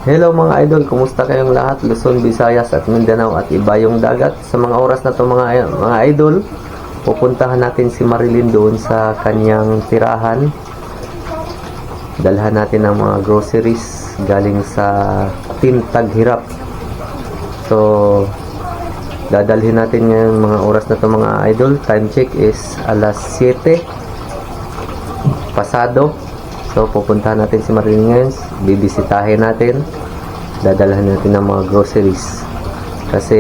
Hello mga idol, kumusta kayong lahat? Luzon, Visayas at Mindanao at iba yung dagat. Sa mga oras na to mga idol, pupuntahan natin si Marilyn doon sa kanyang tirahan. Dalhan natin ang mga groceries galing sa Tintag Hirap. So, dadalhin natin ngayon mga oras na to mga idol. Time check is alas 7 pasado. So, pupuntahan natin si Marilyn ngayon. Bibisitahin natin. Dadalhan natin ng mga groceries. Kasi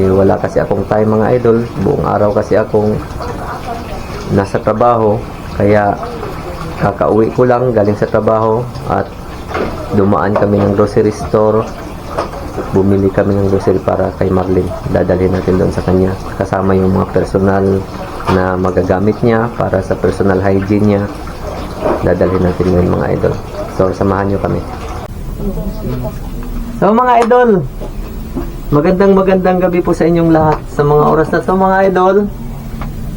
wala kasi akong time mga idol. Buong araw kasi akong nasa trabaho. Kaya kakauwi ko lang galing sa trabaho. At dumaan kami ng grocery store. Bumili kami ng grocery para kay Marilyn. Dadalhin natin doon sa kanya. Kasama yung mga personal na magagamit niya para sa personal hygiene niya. Dadalhin natin yun mga idol. So, samahan nyo kami. So, mga idol, magandang gabi po sa inyong lahat. Sa mga oras na to mga idol,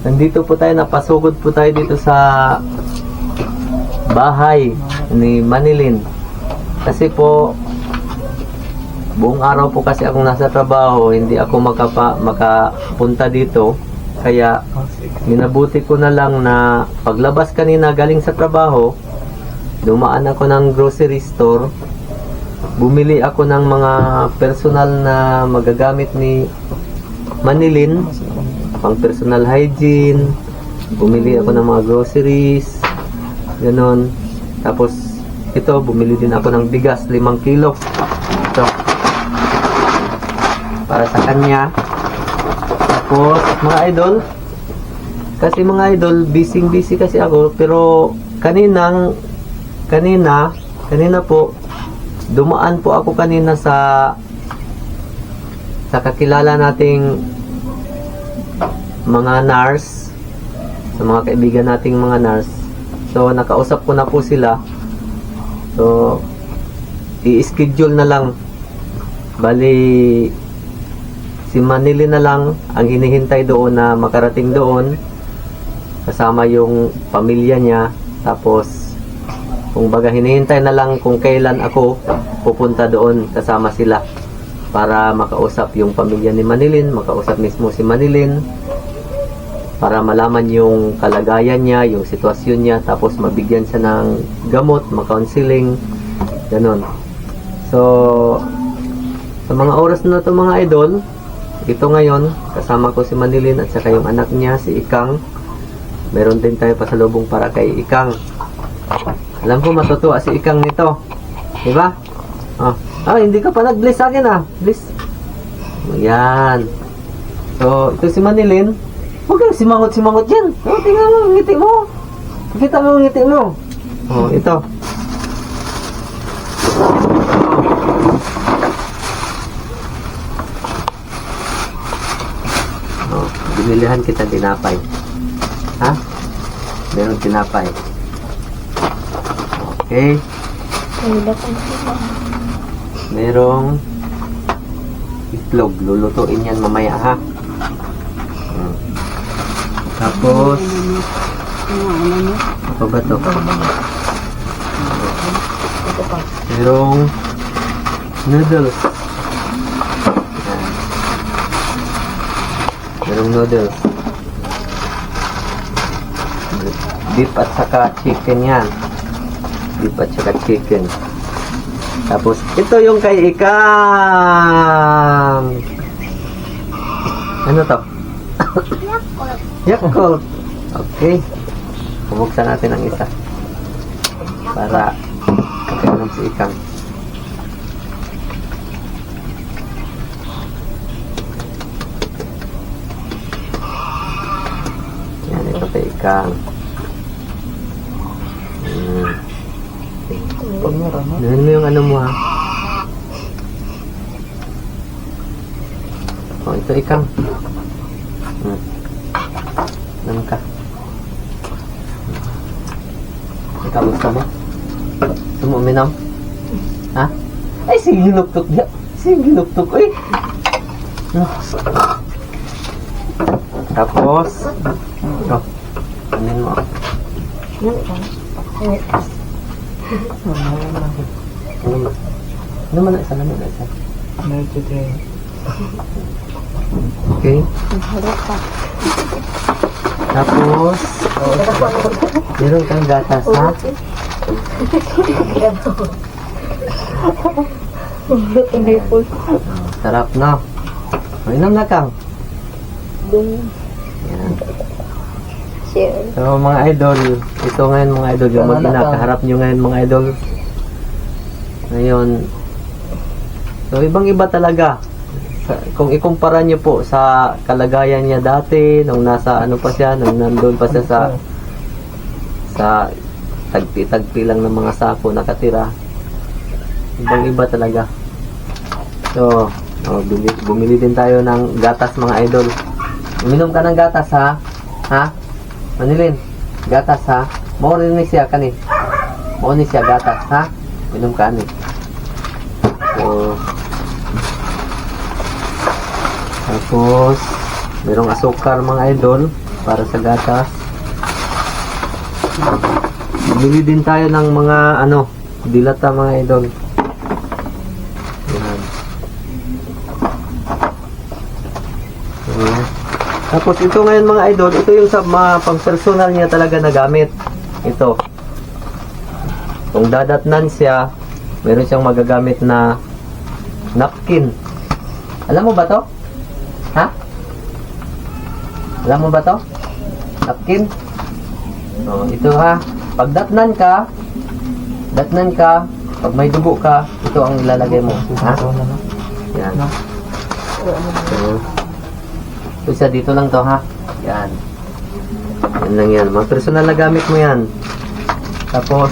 nandito po tayo, napasugod po tayo dito sa bahay ni Manilyn. Kasi po, buong araw po kasi akong nasa trabaho, hindi ako makapunta dito. Kaya minabuti ko na lang na paglabas kanina galing sa trabaho, dumaan ako ng grocery store, bumili ako ng mga personal na magagamit ni Manilyn, pang personal hygiene, bumili ako ng mga groceries, ganon. Tapos ito, bumili din ako ng bigas, 5 kilo. Ito, para sa kanya. Tapos, mga idol, kasi mga idol, busy kasi ako, pero kanina po, dumaan po ako kanina sa kakilala nating mga nurse, sa mga kaibigan nating mga nurse. So, nakausap ko na po sila. So, i-schedule na lang. Bali, si Manilyn na lang ang hinihintay doon na makarating doon kasama yung pamilya niya. Tapos kung baga hinihintay na lang kung kailan ako pupunta doon kasama sila para makausap yung pamilya ni Manilyn, makausap mismo si Manilyn para malaman yung kalagayan niya, yung sitwasyon niya, tapos mabigyan siya ng gamot, ma-counseling, ganun. So, sa mga oras na ito mga idol, ito ngayon, kasama ko si Manilyn at saka yung anak niya, si Ikang. Meron din tayo pasalubong para kay Ikang. Alam ko matutuwa si Ikang nito. Diba? Hindi ka pa nag-bless sa akin Bless. Ayan. So, ito si Manilyn. Huwag kang simangot yan. Tingnan mo ang ngiti mo. Kita mo ang ngiti mo. Ito. Binilihan kita tinapay. Meron tinapay. Okay. Merong itlog. Lulutuin yan mamaya Tapos apa ba to? Merong noodles. Merong noodles. Beef at saka chicken yan. Beef at saka chicken. Tapos, ito yung kay Ikang. Ano to? Yakult. Okay. Bubuksan natin ang isa. Para makainom si Ikang. Ito kay Ikang. Gawin mo yung ano mo ito Ikang. Ano ka? Ikaw gusto mo? Gusto mo uminom? Ay, sige ginuktok niya. Sige ginuktok. Ay! Tapos ito. Anin mo. Ano ba? Ano man na isa, ano na isa. Today. Okay. Tapos, meron kang gatas, ha? Sarap, no? Inom na kang. Yan. So, mga idol, ito ngayon mga idol, yung mag-ina, kaharap nyo ngayon mga idol. Ngayon, so ibang-iba talaga. Kung ikumpara nyo po sa kalagayan niya dati, nung nasa ano pa siya, nung nandun pa siya sa tagpi-tagpi lang ng mga sako nakatira. Ibang-iba talaga. So, bumili din tayo ng gatas mga idol. Uminom ka ng gatas, ha? Ha? Manilin, gatas, ha? Maunin ni siya kani. Maunin siya gatas, ha? Uminom ka ni. So, tapos, merong asukar mga idol para sa gatas. Bumili din tayo ng mga ano, dilata mga idol. Yan. Ayan. Tapos ito ngayon mga idol, ito yung sa mga pang-personal niya talaga na gamit. Ito. Kung dadatnan siya, meron siyang magagamit na napkin. Alam mo ba to? Ha? Alam mo ba to? Napkin? Oh, ito ha. Pag datnan ka, pag may dugo ka, ito ang ilalagay mo. Ha? Yan. So, ito siya, dito lang to ha. Yan. Yan lang yan. Mga personal na gamit mo yan. Tapos,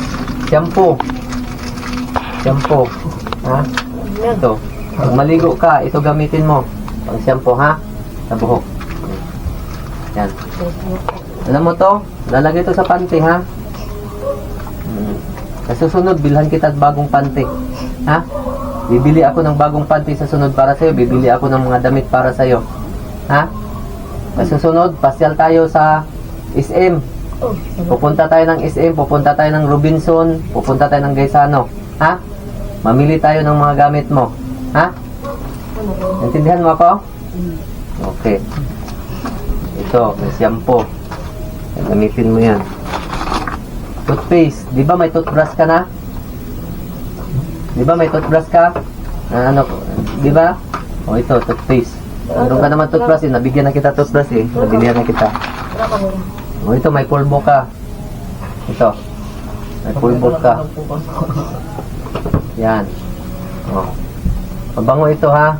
shampoo. Shampoo. Ha? Ito. Pag maligo ka, ito gamitin mo. Pang shampoo ha. Sa buhok. Yan. Alam mo to? Lalagay to sa panty ha. Sa susunod, bilhan kita bagong panty. Ha? Bibili ako ng bagong panty sa sunod para sa'yo. Bibili ako ng mga damit para sa'yo. Ha? Sa susunod, pasyal tayo sa SM. Pupunta tayo ng SM, pupunta tayo ng Robinson, pupunta tayo ng Gaisano. Ha? Mamili tayo ng mga gamit mo. Ha? Intindihan mo ako? Okay. Ito, may shampoo. Gamitin mo yan. Toothpaste. Di ba may toothbrush ka na? Di ba may toothbrush ka? Ano? Di ba? O ito, toothpaste. Meron ka naman toothbrush eh. Nabigyan na kita toothbrush eh. Nabigyan na kita. O ito, may pulbo ka. Ito. May pulbo ka. Yan. O. Pabango ito ha.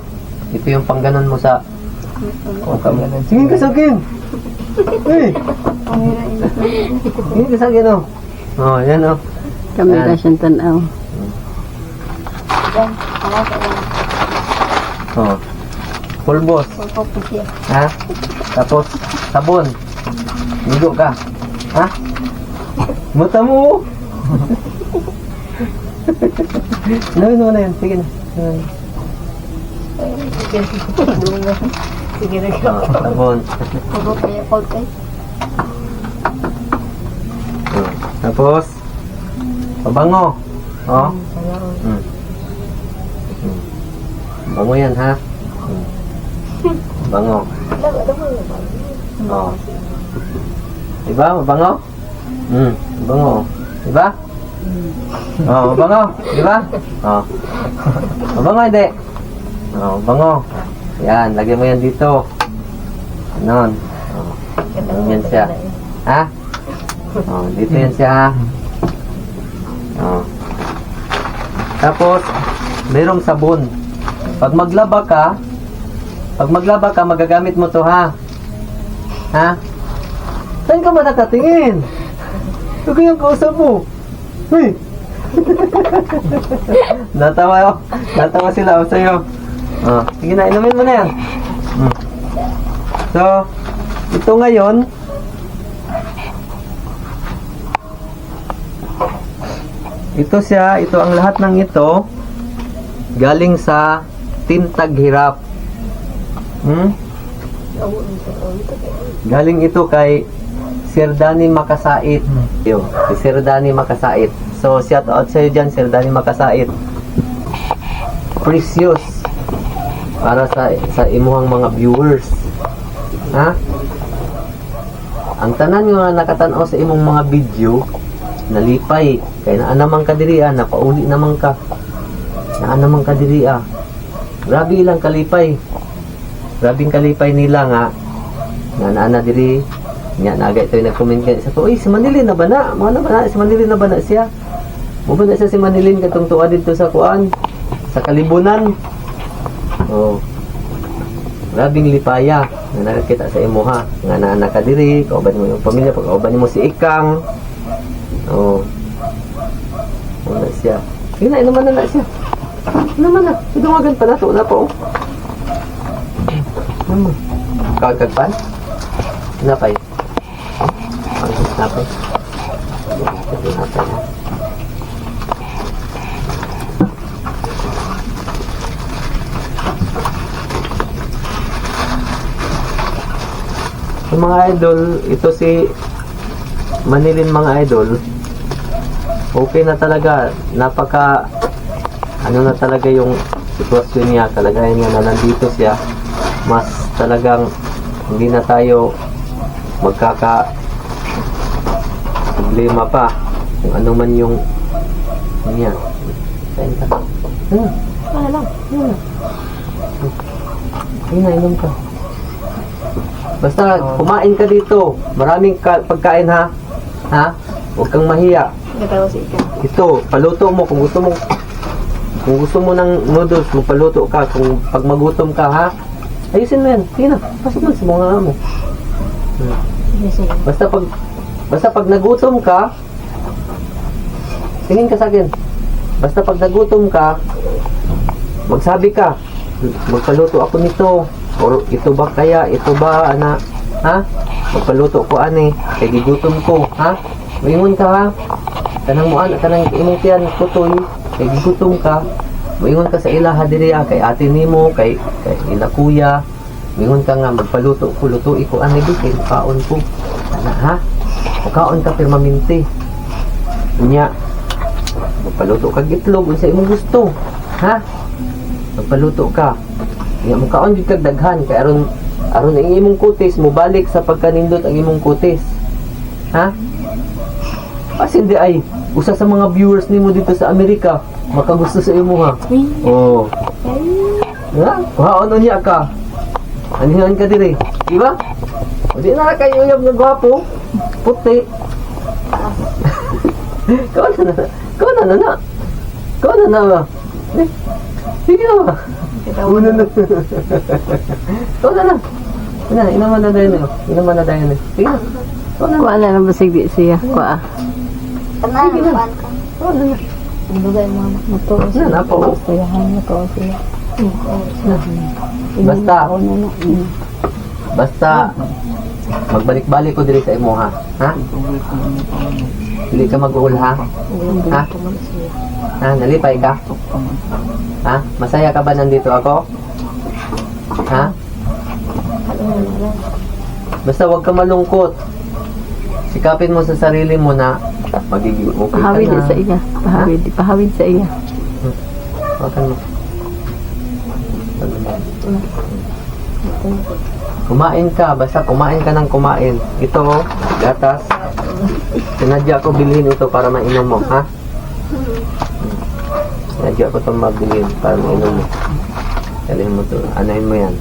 Ito yung pangganon mo sa... Singin ka sa akin! Hey! Singin ka sa akin o. O, yan o. Kami kasang tanaw. O. Pulbos. Ha? Tapos, sabon. Ligo ka. Ha? Mata mo. Nawin mo na yan. Sige na. Sige na O, sabon. O, tapos, pabango. O. Bango yan ha. Bango. Oh. Diba? Mabango? Mabango. Diba? Oh, mabango. Diba? Oh. Mabango hindi. Oh, mabango. Yan, lagyan mo yan dito. Ganon. Oh. Ganon yan siya. Ha? Oh, dito yan siya ha. Oh. Tapos, merong sabon. Pag maglaba ka, magagamit mo to ha. Ha? Saan ka ba nakatingin? Ito ko yung kausap mo. Hey! Natawa sila ako sa'yo. Oh, sige na, inumin mo na yan. So, ito ngayon, ito ang lahat ng ito, galing sa Team Taghirap. Galing ito kay Sir Danny Makasait. Si Sir Danny Makasait. So, shout out sa'yo dyan, Sir Danny Makasait. precious para sa imuhang mga viewers. Ha? Ang tanan nga nakatan-aw sa imong mga video nalipay kay naa naman ka diri napauli naman ka. Naa naman ka diri Grabe ilang kalipay. Grabing kalipay nila nga naa na diri nya nagay toy nag-comment kay sa to, "Uy, si Manilin na ba na? Mga na ba na? Si Manilin na ba na siya?" Mo ba na siya si Manilin katong tuwa dito sa kuan sa Kalibunan. Oh. Grabing lipaya na nakakita sa imo ha. Nga naa ka diri, kauban mo yung pamilya, kauban mo si Ikang. Oh. Wala siya. Sige na, inuman na siya. Inuman na. Sidungagan pa na to. Wala pa oh. Kagagpan? Napay. Napay. Napay. Yung mga idol, ito si Manilin mga idol. Okay na talaga. Ano na talaga yung sitwasyon niya. Kalagayan niya na nandito siya. Mas talagang hindi na tayo problema pa kung ano man yung niya. Kain ka. Wala lang. Inom ka. Basta kumain ka dito. Maraming pagkain ha. Ha? Huwag kang mahiya. Ito, paluto mo kung gusto mo ng noodles, magpaluto ka. Kung pag magutom ka ha. Ayusin mo yan. Sige na. Pasok lang sa mga mo. Basta pag nagutom ka, tingin ka sa akin. Basta pag nagutom ka, magsabi ka, magpaluto ako nito. Or ito ba kaya? Ito ba, ana? Ha? Magpaluto ko, ane. Kaya gigutom ko, ha? Maingon ka, ha? Kanang imong tiyan, kutoy. Kaya gigutom ka. Maingon ka sa ilaha diriya, kay ate nimo, kay ila kuya. Maingon ka nga, magpaluto ko, lutuin ko, ane, kay kaon ko. Ana, ha? Kaon ka, permanente. Nya, magpaluto ka gitlog, sa imong gusto. Ha? Magpaluto ka. Nga mo kaon jud kag daghan kay aron ang imong kutis mo balik sa pagkanindot ang imong kutis. Ha? Kasi hindi ay usa sa mga viewers nimo dito sa Amerika makagusto sa imo ha. Oh. Ha? Kaon unya ka. Anihan ka dire, di ba? O di na kay uyab nga gwapo, puti. Kaon na. Sige na. Una na. Ito na lang. Inaman na dahil na. Sige na. Kuha na lang basig di siya. Kuha. Sige na. Indugay mo matuos. Na po. Siya hanya ko siya. Basta magbalik-balik ko diri sa imo ha. Ha? Dili ka mag-uul ha? Ha? Ha? Nalipay ka? Ha? Masaya ka ba nandito ako? Ha? Basta huwag ka malungkot. Sikapin mo sa sarili mo na magiging okay ka Pahawid na. sa iya. Pahawid sa iya. Hawakan mo. Kumain ka. Basta kumain ka ng kumain. Ito, gatas. Sinadya ko bilhin ito para mainom mo. Ha? Sinadya ko itong mabilin para mainom mo. Dalhin mo ito. Anahin mo yan.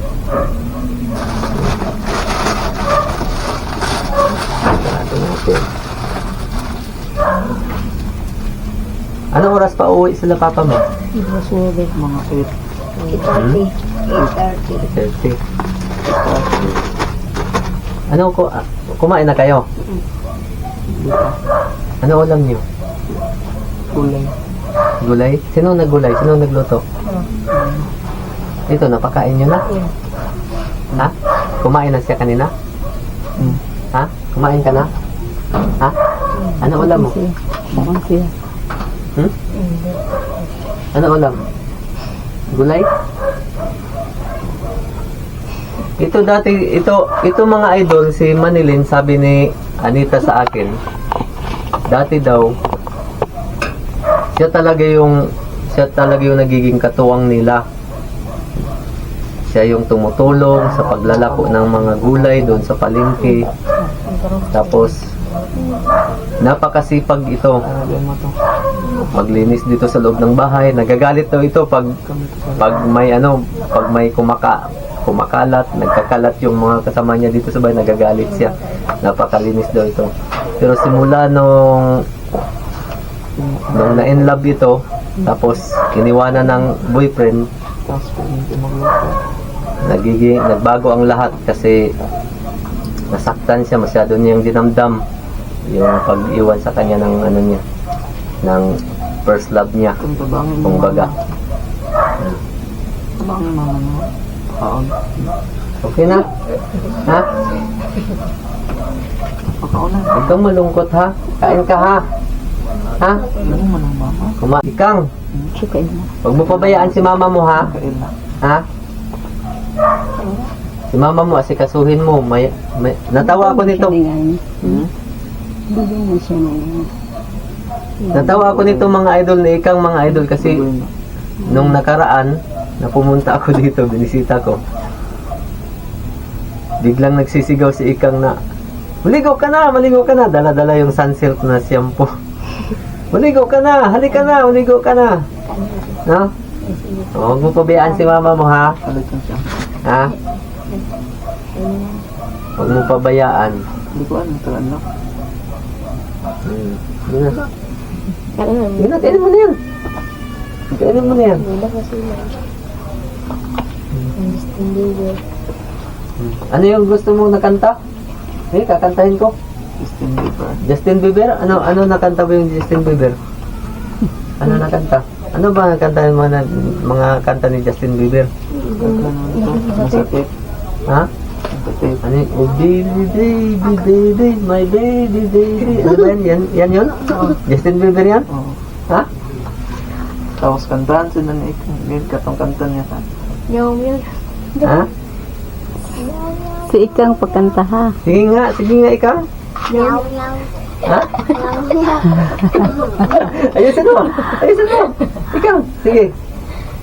Sarado natin. Anong oras pa uwi sila papa mo? Mga 8:30. 30. Ano ko? Kumain na kayo? Ano ulam niyo? Gulay? Sino naggulay? Sino nagluto? Ito, napakain niyo na? Ha? Kumain na siya kanina? Ha? Kumain ka na? Ha? Ano ulam mo? Mukhang siya. Ano ulam? Gulay? Ito dati, ito mga idol, si Manilin, sabi ni Anita sa akin, dati daw, siya siya talaga yung nagiging katuwang nila. Siya yung tumutulong sa paglalako ng mga gulay doon sa palengke. Tapos, napakasipag ito. Maglinis dito sa loob ng bahay. Nagagalit daw ito pag may kumakalat, nagkakalat yung mga kasama niya dito sa bahay, nagagalit siya. Napakalinis daw ito. Pero simula nung na-in love ito, tapos iniwanan ng boyfriend, nagbago ang lahat kasi nasaktan siya, masyado niyang dinamdam yung pag-iwan sa kanya ng ng first love niya, kumbaga. Okay na? Ha? Huwag kang malungkot, ha? Kain ka, ha? Ha? Ikang, Sukain mo. huwag mo pabayaan si mama mo, ha? Ha? Si mama mo, asikasuhin mo. Natawa ako nito. Bigyan mo siya na yun. Natawa ako nito mga idol na ikang mga idol kasi nung nakaraan na pumunta ako dito, binisita ko. Biglang nagsisigaw si ikang na, maligaw ka na, maligaw ka na. Dala-dala yung sunsilk na shampoo. Maligaw ka na, halika na, maligaw ka na. No? Huwag mo pabayaan si mama mo, ha? Ha? Huwag mo pabayaan. Hindi ko ano, ito ano. Yun na. Yun na, kainin mo na yan. Kainin mo na yan. Wala kasi lang. Ang Justin Bieber. Ano yung gusto mong nakanta? Kakantahin ko. Justin Bieber. Justin Bieber? Ano nakanta mo yung Justin Bieber? Ano nakanta? Ano ba nakanta yung mga kanta ni Justin Bieber? Masakit. Ha? Ano yung, oh baby, baby, baby, my baby, baby. Ano ba yan? Yan yun? Justin Bieber yan? Oo. Ha? Tapos kantahan sila na ikang katong kanta niya ka. Meow, meow. Ha? Si Ikang pagkanta ha. Sige nga ikaw. Meow, meow. Ha? Meow, meow. Ayusin mo. Ikaw, sige.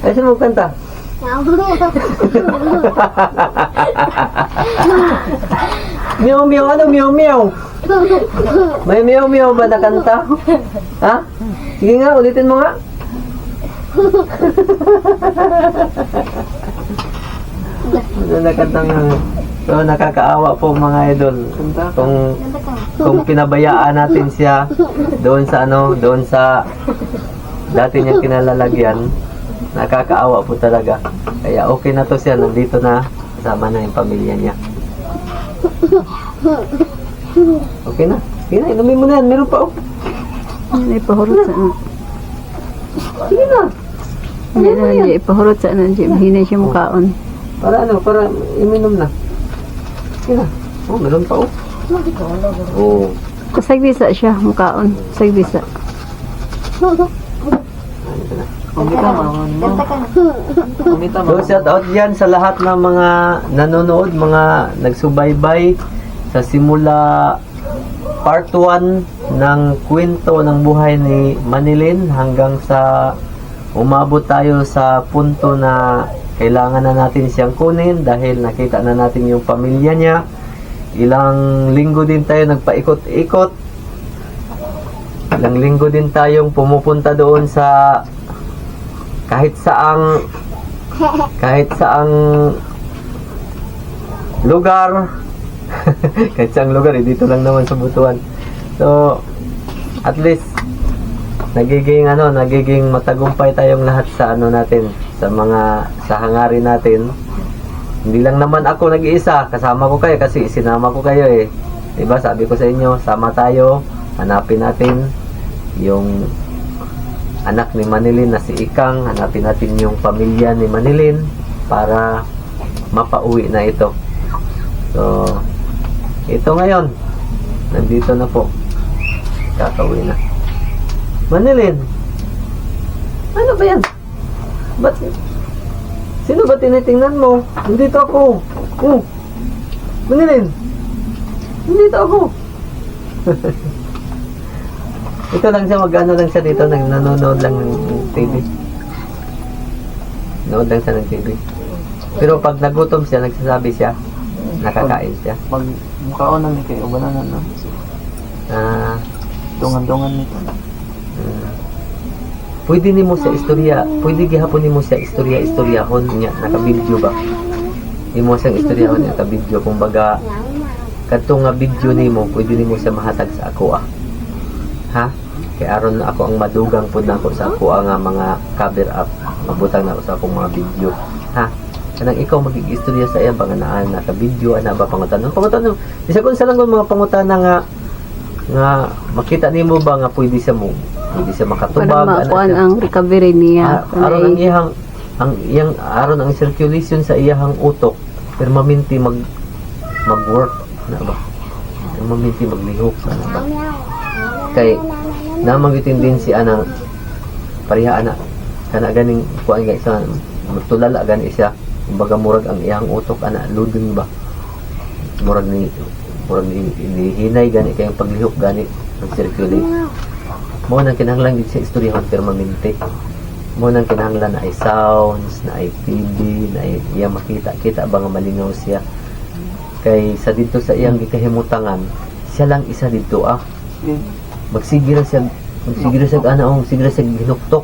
Ayusin mo kanta. Meow, meow. Meow meow, ano meow meow? May meow meow ba na kanta? Ha? Sige nga, ulitin mo nga. Ano na kantang so, nakakaawa po mga idol. Kung pinabayaan natin siya doon sa dati niyang kinalalagyan, nakakaawa po talaga. Kaya okay na to siya, nandito na, kasama na yung pamilya niya. Okay na, inumin mo na yan, meron pa oh. Yan ay pahurot sa ano. Sige na. Hindi na hindi ipahurot sa ano. Hindi siya mukhaon. Para iminom na. Sige na. Oh, meron pa oh. Oh. Sagbisa siya mukhaon. Sagbisa. Kanta ka na. So, shout out yan sa lahat ng mga nanonood, mga nagsubaybay sa simula part 1 ng kwento ng buhay ni Manilyn hanggang sa umabot tayo sa punto na kailangan na natin siyang kunin dahil nakita na natin yung pamilya niya. Ilang linggo din tayo nagpaikot-ikot. Ilang linggo din tayong pumupunta doon sa kahit saang lugar. Kahit saang lugar, dito lang naman sa Butuan. So, at least nagiging matagumpay tayong lahat sa natin, sa hangarin natin. Hindi lang naman ako nag-iisa, kasama ko kayo kasi sinama ko kayo eh. Diba, sabi ko sa inyo, sama tayo, hanapin natin yung anak ni Manilyn na si Ikang, hanapin natin yung pamilya ni Manilyn para mapauwi na ito. So, ito ngayon, nandito na po, kakauwi na. Manilyn, ano ba yan? Sino ba tinitingnan mo? Nandito ako. Manilyn, nandito ako. Ito lang siya, mag-ano lang siya dito, nanonood lang ng TV. Nood lang siya ng TV. Pero pag nagutom siya, nagsasabi siya, nakakain siya. Pag mukhaon na ni kayo, wala na na. Ah, Dungan-dungan nito. pwede nimo siya istorya, pwede gihapon nimo siya istoryahon niya, naka-video ba? Imo siyang istoryahon naka-video, kumbaga kadto nga video nimo, pwede nimo siya mahatag sa ako Ha? Kay aron na ako ang madugang pud nako sa ako nga mga cover up, mabutang na ako sa akong mga video. Ha? Kanang ikaw magig-istorya sa iyang panganaan, naka-video ana ba pangutanon? Pangutanon. Isa kun sa lang mga pangutana nga makita nimo ba nga pwede siya makatubag Para makuan ang recovery niya. aron ang iyang aron ang circulation sa iyang utok permanente mag-work na ba, permanente maglihok na ba, kay namangitin din si anang pareha ana kana ganing kuan guys sa magtulala gani siya, kumbaga murag ang iyang utok ana loading ba, murag ni hinay gani kay ang paglihok gani mag-circulate. Mo nang kinahanglan gid sa istoryahon permanente. Mo nang kinahanglan na ay sounds, na ay TV, na ay iya makita ba nga malingaw siya. Kay sa dito sa iyang gikahimutangan, siya lang isa dito magsigira siya ginuktok.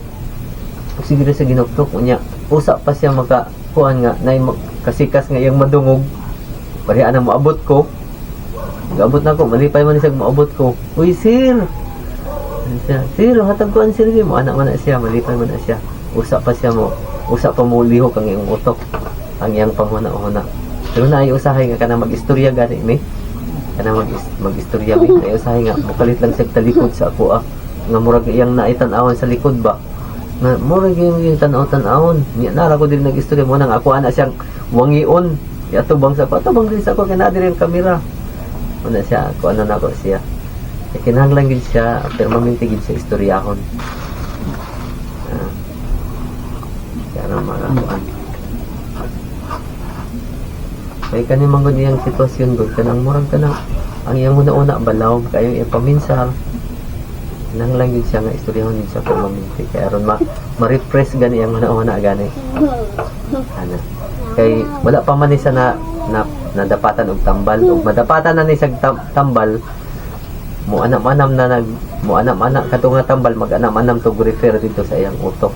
Magsigira siya ginuktok unya. Usa pa siya makakuan nga nay kasikas nga iyang madungog. Pareha na moabot ko. Gabot na ko, malipay man siya moabot ko. Uy sir, sir, hatag ko ang sir mo, anak man na siya, malipay man na siya. Usa pa mo lihok ang iyong utok, ang iyang panghuna-huna. Pero na ay usahay nga kanang mag-istorya gani mi. Kanang mag-istorya mi, ay usahay nga mukalit lang siya talikod sa ako nga murag iyang naitan-awan sa likod ba. Nga murag yung tanaw-tanawon. Niya nara ko din nag-istorya mo nang ako ana siyang wangion. Atubang sa ko, atubang din sa ko kana diri ang kamera. Una siya, ako ano na ko siya. Kinahanglan gid siya permanente gid sa istoryahon. Kaya na marakuan. Kaya kani manggod iyang sitwasyon gud kanang murag kanang ang iyang una-una balaw kayo iyang paminsar. Kinahanglan gid siya nga istoryahon gid siya permanente. Kaya aron ma-repress gani iyang una-una gani. Ana. Kay wala pa man ni siya na nadapatan og tambal ug madapatan na ni sa tambal mo anam-anam kadto nga tambal mag-anam-anam to refer dito sa iyang utok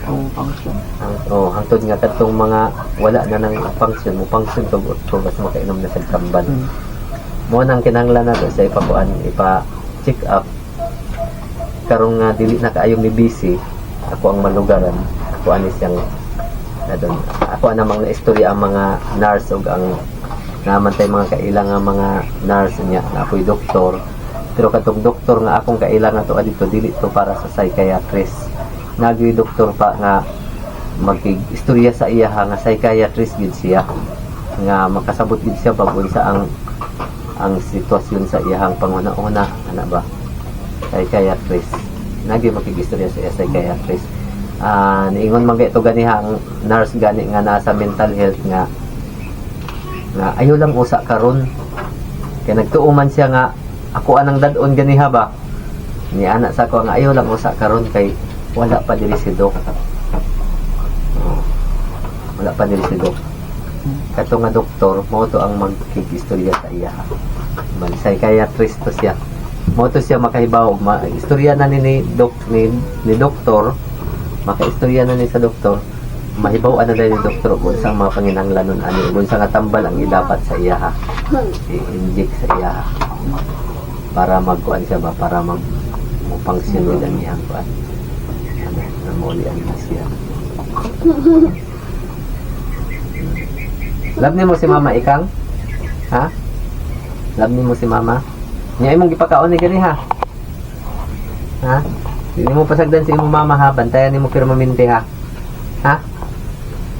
Ang function. hangtod nga kadtong mga wala na nang function mo function to utok basta makainom na sa tambal mo nang kinahanglan nato sa ipa check up karong nga dili na kaayong ni busy ako ang malugaran ako ani siyang nadon ako namang na istorya ang mga nurse ug ang namantay mga kailangan mga nurse niya na ako'y doktor. Pero katong doktor nga akong kailangan to adito dili to para sa psychiatrist. Nagyoy doktor pa nga mag-istorya sa iya nga psychiatrist gid siya nga makasabot gid siya bagon sa ang sitwasyon sa iyang panguna-una ana ba psychiatrist. Nagyoy makig-istorya sa iya psychiatrist. Niingon man ito ganiha ang nurse gani nga nasa mental health nga ayaw lang usa karon kaya nagtuuman siya nga ako anang dadon ganiha ba ni anak sa ko nga ayaw lang usa karon kay wala pa diri si Doc. Wala pa diri si Doc. Kato nga doktor mo to ang magkikistorya sa iya. Bali psychiatrist to siya. Mo to siya makahibaw istorya na ni doktor, makaistorya na ni sa doktor. Mahibaw ana dahil ni doktor kung sa mga panginahanglanon ani kung sa nga tambal ang idapat sa iya ha. I-inject sa iya ha. Para magkuan siya ba para mag-function with ang iyang kuan. Namuli ang siya. Love ni mo si mama ikang? Ha? Love ni mo si mama? Nya imong gipakaon ni gani ha. Ha? Hindi mo pasagdan si imong mama ha, bantayan nimo permanente ha. Ha?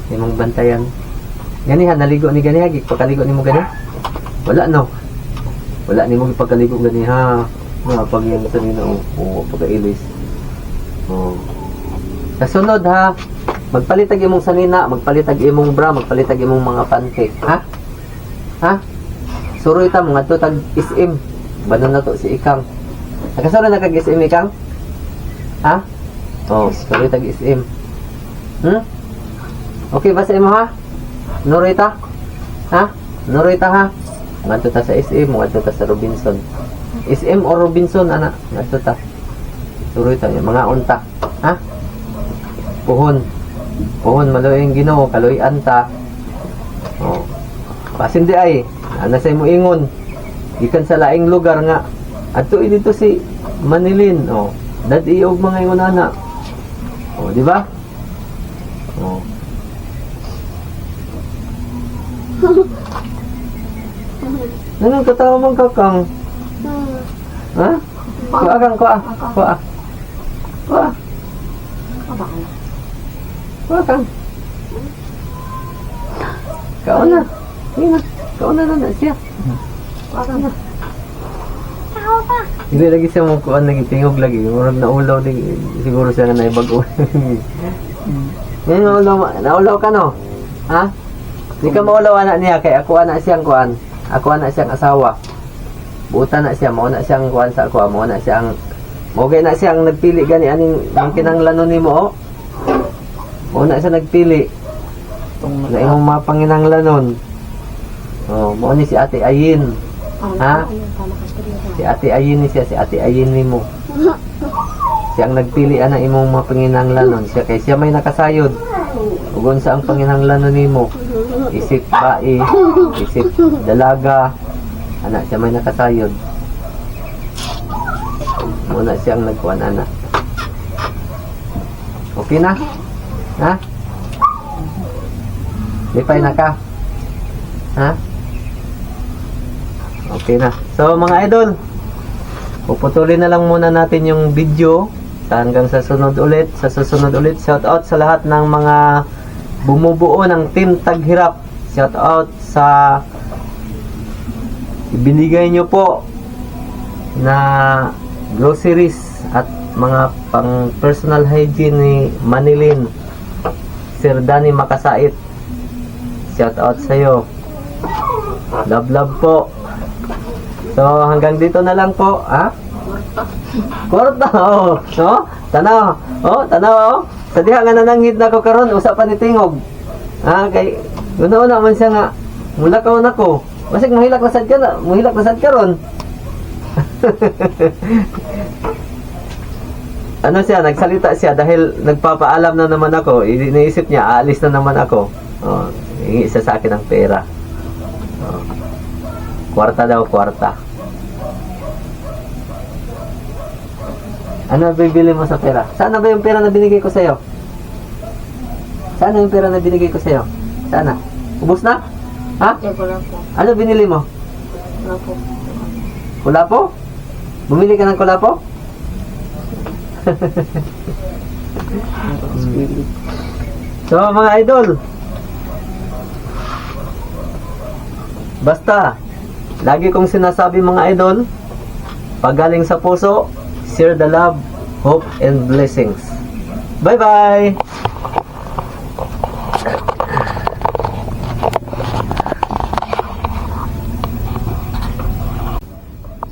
Imong bantayan. Gani ha, naligo ni gani ha, gipakaligo nimo gani? Wala no. Wala nimo gipakaligo gani ha. Pag yung sa nino pagkailis. Kasunod ha, magpalitag imong sanina, magpalitag imong bra, magpalitag imong mga panty, ha? Ha? Suroy ta mga to tag SM. Banon na to si Ikang. Nakasunod na kag SM Ikang? Ha? Suroy tag SM. Okay ba sa imo ha? Norita? Ha? Norita ha? Ngadto ta sa SM, ngadto ta sa Robinson. SM o Robinson ana? Ngadto ta. Norita mga unta. Ha? Puhon. Puhon maluoy ang Ginoo, kaluy-an ta. Oh. Pasindi ay ana sa imo ingon. Gikan sa laing lugar nga adto dito si Manilin. Oh. Dadi og mga ingon ana. Oh, di ba? Oh. Nanong katawa mong kakang? Ha? Kuha kang, kuha. Kuha. Kuha. Kuha kang. Kaon na. Hindi na. Kaon na siya. Kuha kang na. Hindi lagi siya mong kuha, nagitingog lagi. Murag naulaw lagi. Siguro siya nga naibag-o. Ngayon, naulaw ka no? Ha? Di ka maulaw anak niya kay ako anak siyang kuan. Ako anak siyang asawa. Buta na siya, mao na siyang kuan sa ako, mao na siyang mogay na siyang nagpili gani aning ang kinanglanon nimo oh. Mao na siya nagpili. Na imong mga panginanglanon. Oh, mao ni si Ate Ayin. Ha? Si Ate Ayin ni siya, si Ate Ayin nimo. Siya ang nagpili ana imong mga panginanglanon. Siya kay siya may nakasayod. Ugon sa ang panginanglanon nimo. Isip bae, isip dalaga, anak siya may nakasayod. Muna siyang nagkuhan anak. Okay na? Ha? Lipay na ka? Ha? Okay na. So mga idol, puputulin na lang muna natin yung video. Hanggang sa sunod ulit. Sa susunod ulit, shout out sa lahat ng mga bumubuo ng Team Taghirap. Shout out sa ibinigay nyo po na groceries at mga pang personal hygiene ni Manilin, Sir Danny Makasait. Shout out sa iyo. Love po. So hanggang dito na lang po, ha? Kwarta, oh. No? Tanaw. Oh, tanaw, oh. Sa diha nga nananghid na ko karon, usa pa ni tingog. Ah, kay una man siya nga mula ka na ko. Basig mahilak na sad ka na, mahilak na sad karon. Ano siya, nagsalita siya dahil nagpapaalam na naman ako. Iniisip niya, aalis na naman ako. Oh, hingi siya sa akin ng pera. Oh. Kwarta daw, kwarta. Ano bibili mo sa pera? Sana ba yung pera na binigay ko sa'yo? Sana yung pera na binigay ko sa'yo? Sana? Ubus na? Ha? Ano binili mo? Kulapo? Bumili ka ng kulapo? So mga idol, basta lagi kong sinasabi mga idol, pagaling sa puso, share the love, hope, and blessings. Bye-bye!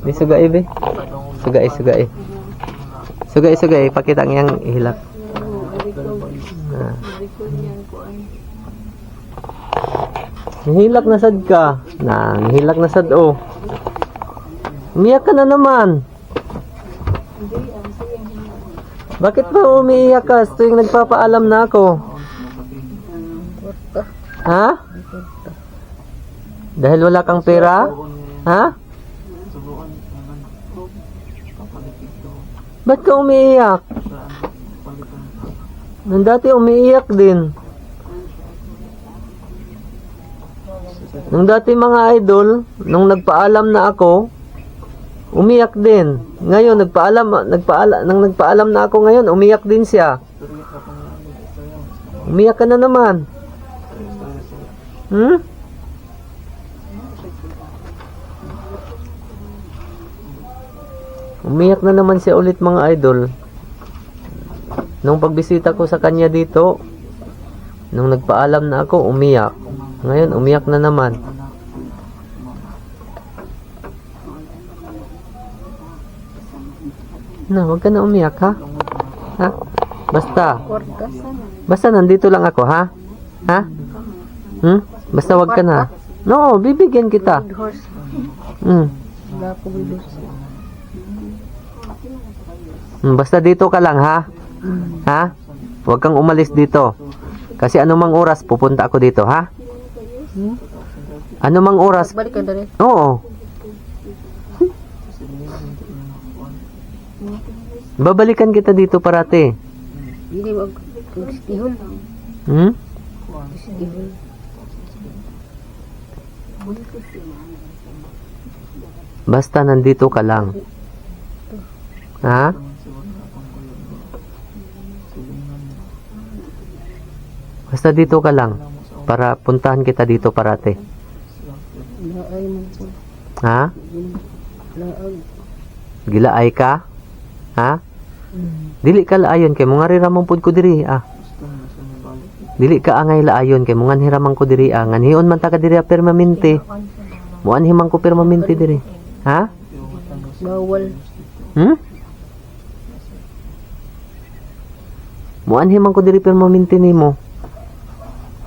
May sugay, be? Sugay. Sugay. Pakita niyang ihilak. Nihilak na sad ka. Nihilak na sad, oh. Umiyak ka na naman. Bakit ba umiiyak ka tuwing nagpapaalam na ako? Ha? Dahil wala kang pera? Ha? Ba't ka umiiyak? Nung dati umiiyak din. Nung dati mga idol, nung nagpaalam na ako, umiyak din. Ngayon nang nagpaalam na ako ngayon, umiyak din siya. Umiyak ka na naman. Umiyak na naman siya ulit mga idol. Nung pagbisita ko sa kanya dito, nung nagpaalam na ako, umiyak. Ngayon, umiyak na naman. Na, huwag ka na umiyak, ha? Ha? Basta nandito lang ako, ha? Ha? Basta wag ka na. No, bibigyan kita. Horse. Hmm. Wala po with horse. Basta dito ka lang, ha? Ha? Huwag kang umalis dito. Kasi anumang oras pupunta ako dito, ha? Anumang oras? Balik ka na rin. Oo. Babalikan kita dito parati. Hindi mag-stihol. Hmm? Stihol. Basta nandito ka lang. Ha? Basta dito ka lang. Para puntahan kita dito parati. Laay mo po. Ha? Laag. Gilaay ka? Ha? Dili ka laayon kay mga riramang pud ko diri ah. Dili ka angay laayon kay mga hiramang ko diri ah. Nganhion man ta ka diri permanente. Muan himang ko permanente diri. Ha? Bawal. Hmm? Muan himang ko diri permanente nimo.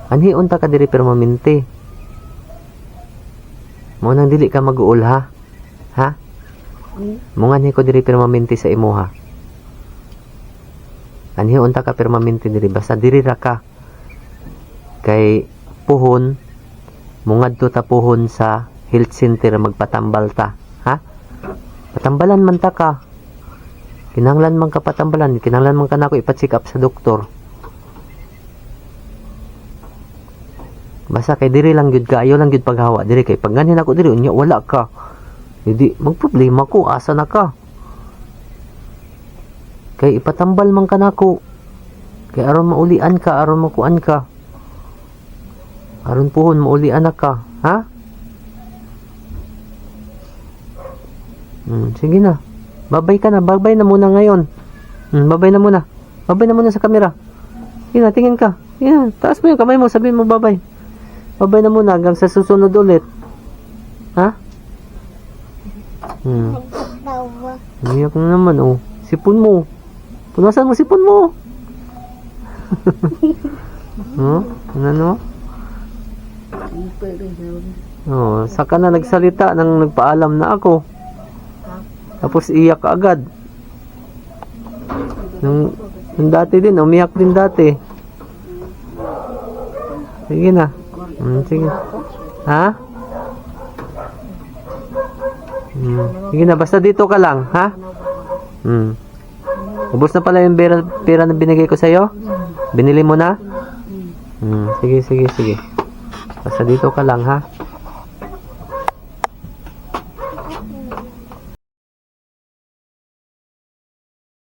Anhion ta ka diri permanente. Mo nang dili ka mag-uul ha. Ha? Mungan ko diri permanente sa imo ha. Anhion ta ka permanente diri basta diri ra ka. Kay puhon mungadto ta puhon sa health center magpatambal ta, ha? Patambalan man ta ka. Kinahanglan man ka patambalan, kinahanglan man ka nako ipa-check up sa doktor. Basta kay diri lang gyud ka, ayo lang gyud paghawa diri kay pag ganin ako diri unya wala ka. Hindi magproblema ko asa na ka. Kay ipatambal man ka nako. Kay aron maulian ka, aron makuan ka. Aron puhon maulian na ka, ha? Sige na. Babay ka na, babay na muna ngayon. Babay na muna. Babay na muna sa camera. Sige na, tingin ka. Yan, taas mo yung kamay mo, sabihin mo babay. Babay na muna hanggang sa susunod ulit. Ha? Umiyak na naman, oh. Sipon mo. Punasan mo sipon mo. Oh, ano? Oh, saka na nagsalita nang nagpaalam na ako. Tapos iyak ka agad. Nung dati din, umiyak din dati. Sige na. Sige. Ha? Sige na, basta dito ka lang, ha? Ubus na pala yung pera na binigay ko sa'yo? Binili mo na? Sige. Basta dito ka lang, ha?